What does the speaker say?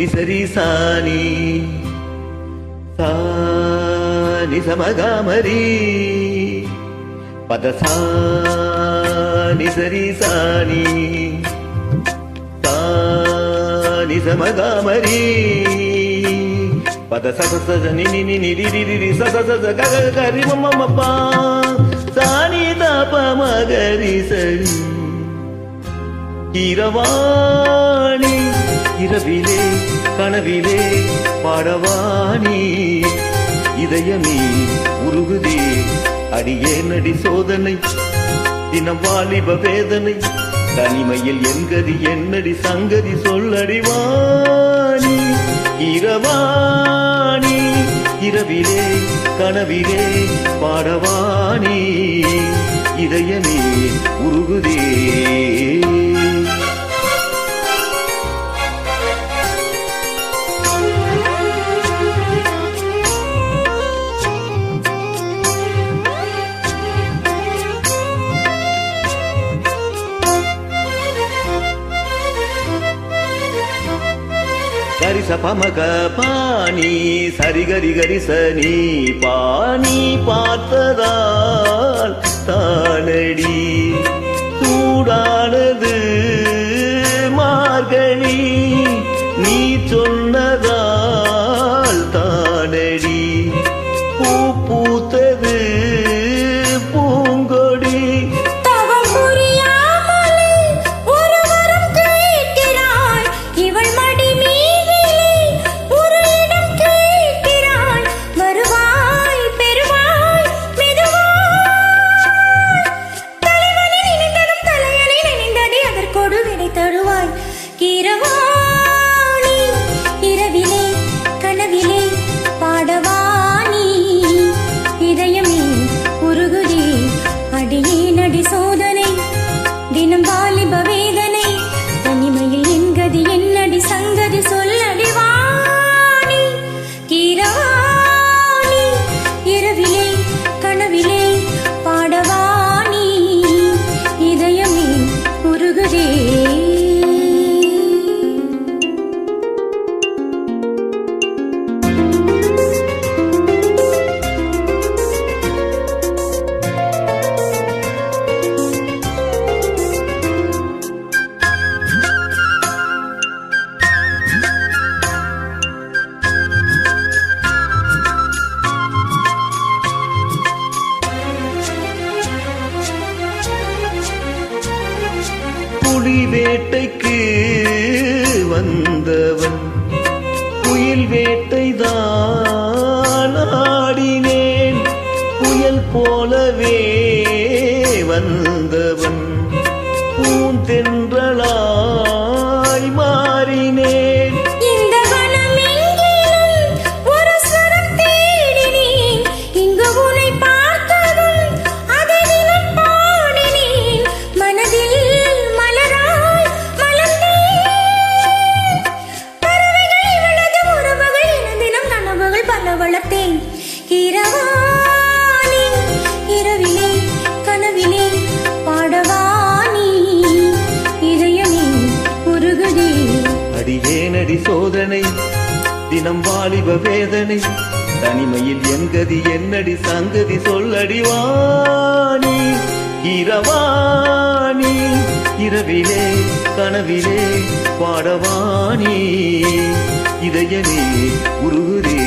நிசரி சாணி சாணி சமகாமரி பதசா நிசரி சாணி சாணி சமகாமரி பத சத நினி நினி ரிரி சத கரி மம்மப்பா சாணி தாப மகரி சரி இரவாணி இரவிலே கனவிலே பாடவாணி இதயமே உருகுதே அடியே நடி சோதனை தினம் வாலிப வேதனை தனிமையில் என்கதி என்னடி சங்கதி சொல்லடிவாணி இரவாணி இரவிலே கனவிலே பாடவாணி இதயமே உருகுதே கரிச பமக பாணி சரி கரி கரிசனி பாணி பார்த்ததால் தானடி சூடானது மார்கழி நீ சொன்னதால் தானடி பூ பூத்தது பூங்கொடி புலி வேட்டைக்கு வந்தவன் புயல் வேட்டைதான் ஆடினேன் புயல் போலவே வந்தவன் பூந்தென்றலாய் மாறினேன் அடியேனடி சோதனை தினம் வாலிப வேதனை தனிமையில் என்கதி என்னடி சங்கதி சொல்லடிவாணி இரவாணி இரவிலே கனவிலே பாடவாணி இதயமே உருகுதே